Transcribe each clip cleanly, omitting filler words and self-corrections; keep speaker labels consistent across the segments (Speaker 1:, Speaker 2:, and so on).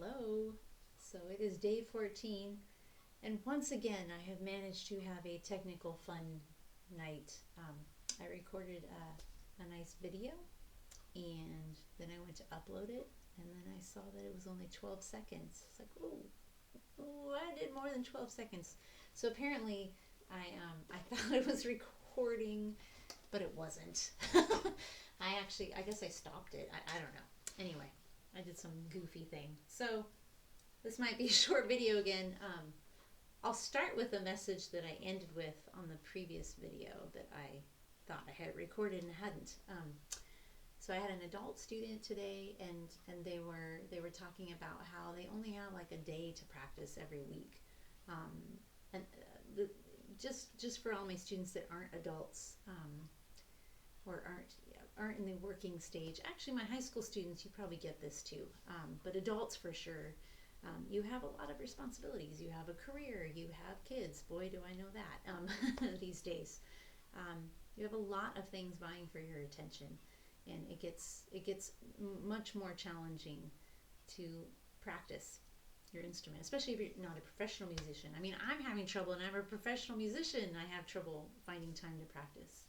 Speaker 1: Hello. So it is day 14, and once again, I have managed to have a technical fun night. I recorded a nice video, and then I went to upload it, and then I saw that it was only 12 seconds. It's like, oh, I did more than 12 seconds. So apparently, I thought it was recording, but it wasn't. I guess I stopped it. I don't know. Anyway, I did some goofy thing. So this might be a short video again. I'll start with a message that I ended with on the previous video that I thought I had recorded and hadn't. So I had an adult student today, and they were talking about how they only have like a day to practice every week, and just for all my students that aren't adults, or aren't in the working stage. Actually, my high school students, you probably get this too, but adults for sure. You have a lot of responsibilities. You have a career. You have kids. Boy, do I know that these days. You have a lot of things vying for your attention, and it gets much more challenging to practice your instrument, especially if you're not a professional musician. I mean, I'm having trouble, and I'm a professional musician. I have trouble finding time to practice.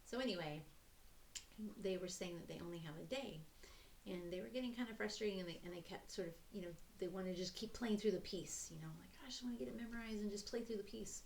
Speaker 1: So anyway, they were saying that they only have a day, and they were getting kind of frustrating, and they kept sort of, they want to just keep playing through the piece, like, I just want to get it memorized and just play through the piece.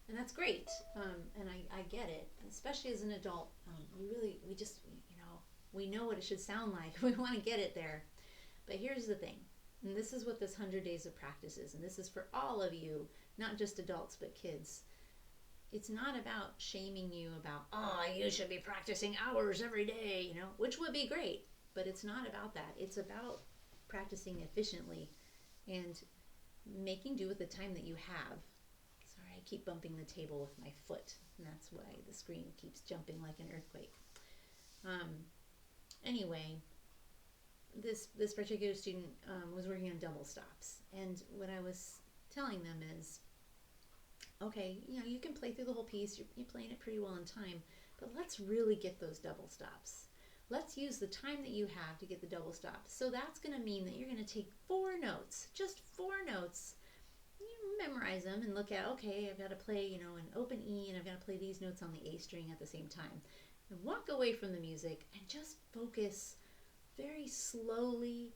Speaker 1: And that's great, and I get it, especially as an adult. We know what it should sound like. We want to get it there. But here's the thing, and this is what this 100 days of practice is, and this is for all of you, not just adults, but kids. It's not about shaming you about, you should be practicing hours every day, which would be great, but it's not about that. It's about practicing efficiently and making do with the time that you have. Sorry, I keep bumping the table with my foot, and that's why the screen keeps jumping like an earthquake. Anyway, this particular student was working on double stops, and what I was telling them is, okay, you can play through the whole piece, you're playing it pretty well in time, but let's really get those double stops. Let's use the time that you have to get the double stops. So that's going to mean that you're going to take 4 notes, just 4 notes. You memorize them and look at, okay, I've got to play, an open E, and I've got to play these notes on the A string at the same time. And walk away from the music and just focus very slowly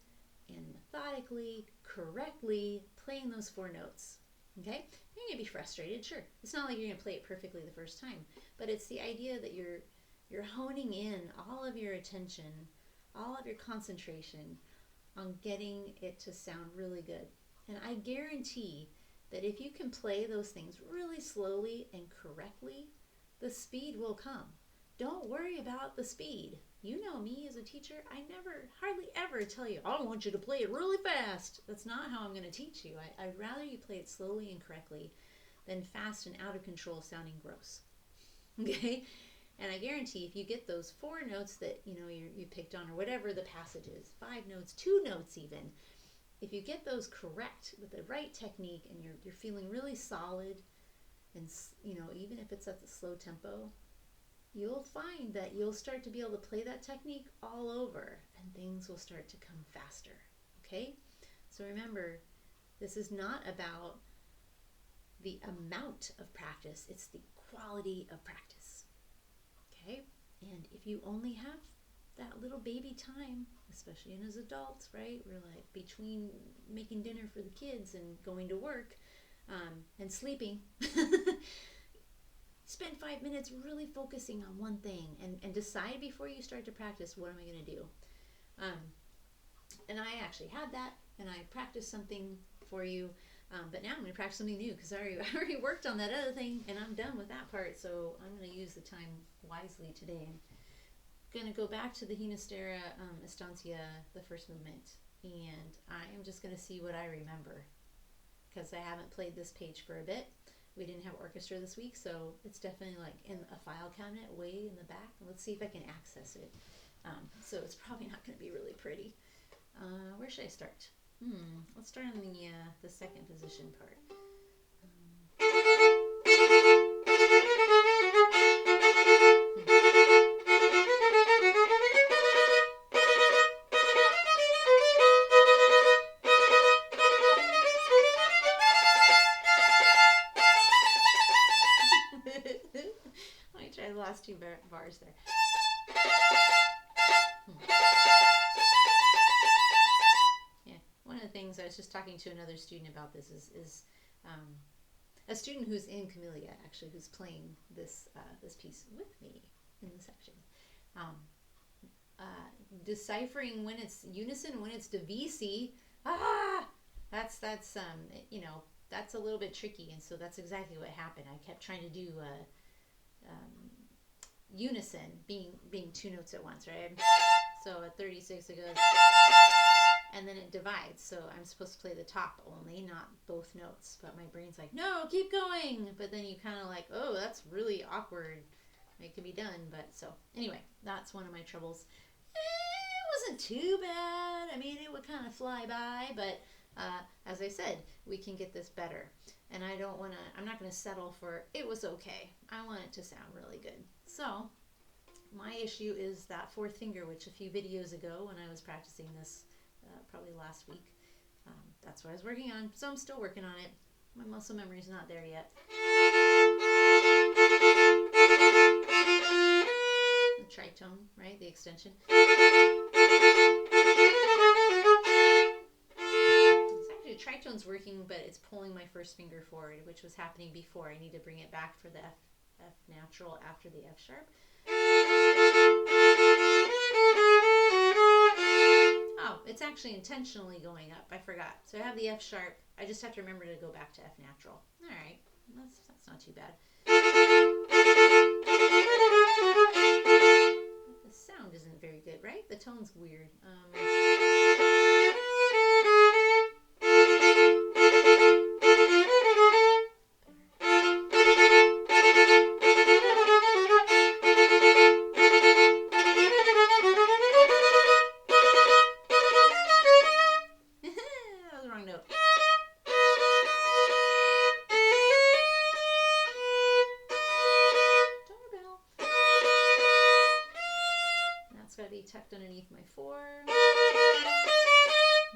Speaker 1: and methodically, correctly, playing those 4 notes. Okay? You're going to be frustrated, sure. It's not like you're going to play it perfectly the first time, but it's the idea that you're honing in all of your attention, all of your concentration on getting it to sound really good. And I guarantee that if you can play those things really slowly and correctly, the speed will come. Don't worry about the speed. You know me as a teacher, I hardly ever tell you, I want you to play it really fast. That's not how I'm going to teach you. I'd rather you play it slowly and correctly than fast and out of control sounding gross. Okay? And I guarantee if you get those 4 notes that you picked on, or whatever the passage is, 5 notes, 2 notes even, if you get those correct with the right technique, and you're feeling really solid, and even if it's at the slow tempo, you'll find that you'll start to be able to play that technique all over, and things will start to come faster. Okay? So remember, this is not about the amount of practice, it's the quality of practice. Okay? And if you only have that little baby time, especially as adults, right? We're like between making dinner for the kids and going to work, and sleeping. Spend 5 minutes really focusing on one thing, and decide before you start to practice, what am I going to do? And I actually had that, and I practiced something for you, but now I'm going to practice something new, because I already worked on that other thing, and I'm done with that part, so I'm going to use the time wisely today. I'm going to go back to the Ginastera Estancia, the first movement, and I am just going to see what I remember, because I haven't played this page for a bit. We didn't have orchestra this week, so it's definitely like in a file cabinet way in the back. Let's see if I can access it. So it's probably not going to be really pretty. Where should I start? Let's start on the second position part. lost two bars there. Yeah, one of the things I was just talking to another student about this is a student who's in Camellia, actually, who's playing this piece with me in the section. Deciphering when it's unison, when it's divisi. That's that's a little bit tricky, and so that's exactly what happened. I kept trying to do unison, being two notes at once, right? So at 36 it goes, and then it divides. So I'm supposed to play the top only, not both notes. But my brain's like, no, keep going. But then you kind of like, oh, that's really awkward. It can be done. But so anyway, that's one of my troubles. It wasn't too bad. I mean, it would kind of fly by, but as I said, we can get this better. And I'm not going to settle for it was okay. I want it to sound really good. So my issue is that fourth finger, which a few videos ago when I was practicing this, probably last week, that's what I was working on. So I'm still working on it. My muscle memory is not there yet. The tritone, right? The extension. Tritone's working, but it's pulling my first finger forward, which was happening before. I need to bring it back for the F natural after the F sharp. Oh, it's actually intentionally going up. I forgot. So I have the F sharp. I just have to remember to go back to F natural. All right, that's not too bad. But the sound isn't very good, right? The tone's weird. Tucked underneath my 4.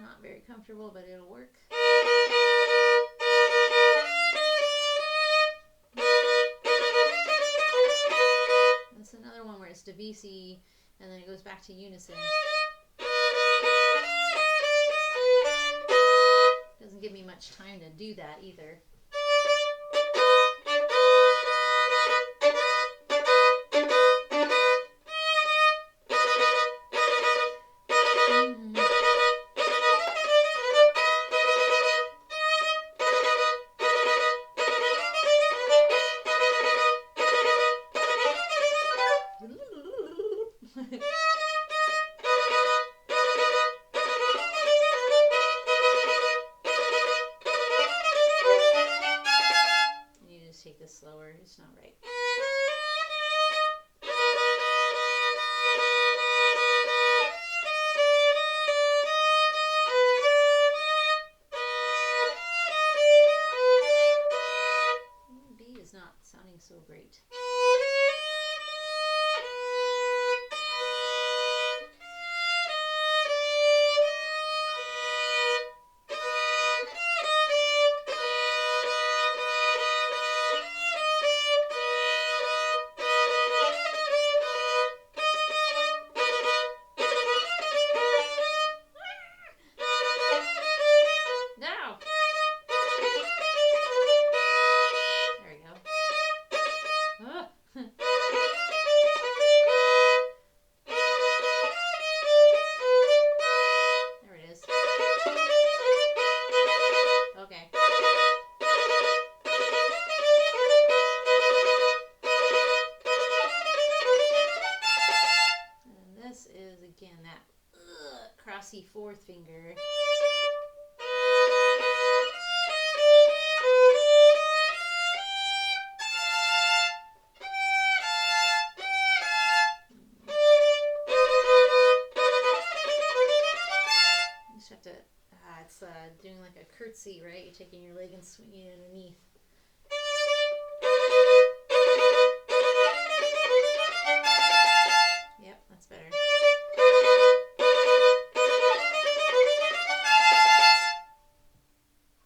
Speaker 1: Not very comfortable, but it'll work. That's another one where it's divisi and then it goes back to unison. Doesn't give me much time to do that either. Slower, it's not right. B is not sounding so great. Crossy fourth finger. You just have to, it's doing like a curtsy, right? You're taking your leg and swinging it underneath. Yep, that's better.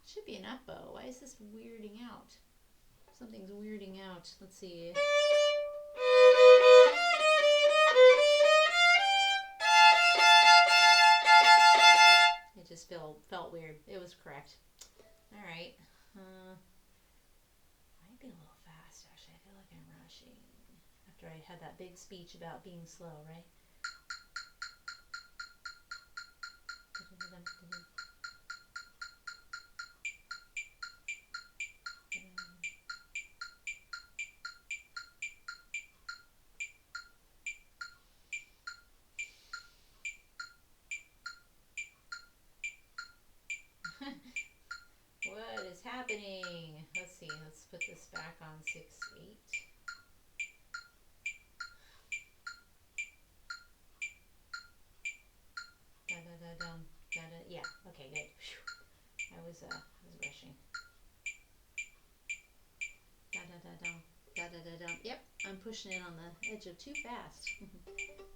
Speaker 1: Should be an up bow. Why is this weirding out? Something's weirding out. Let's see. felt weird. It was correct. All right. Might be a little fast, actually. I feel like I'm rushing. After I had that big speech about being slow, right? What is happening? Let's see. Let's put this back on 6/8. Da da da dum. Da da. Yeah. Okay. Good. Whew. I was rushing. Da da da dum. Da da da dum. Yep. I'm pushing it on the edge of too fast.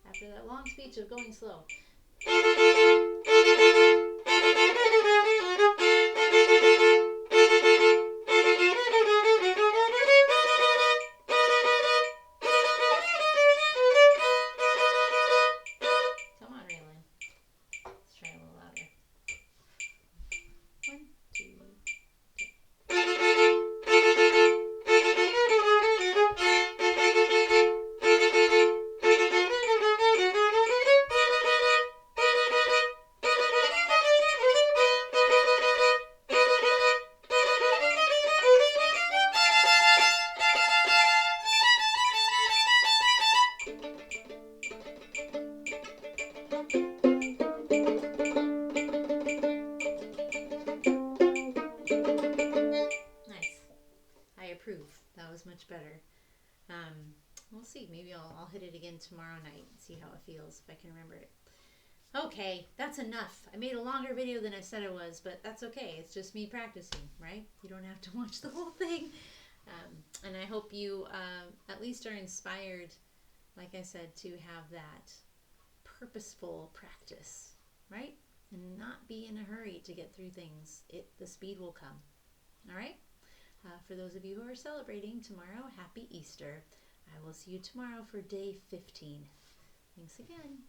Speaker 1: After that long speech of going slow. Come on, Raylan. Let's try a little louder. 1, 2, 3. Nice. I approve. That was much better. We'll see. Maybe I'll hit it again tomorrow night and see how it feels, if I can remember it. Okay, that's enough. I made a longer video than I said it was, but that's okay. It's just me practicing, right? You don't have to watch the whole thing. And I hope you at least are inspired, like I said, to have that purposeful practice, right? And not be in a hurry to get through things. The speed will come. All right? For those of you who are celebrating tomorrow, happy Easter. I will see you tomorrow for day 15. Thanks again.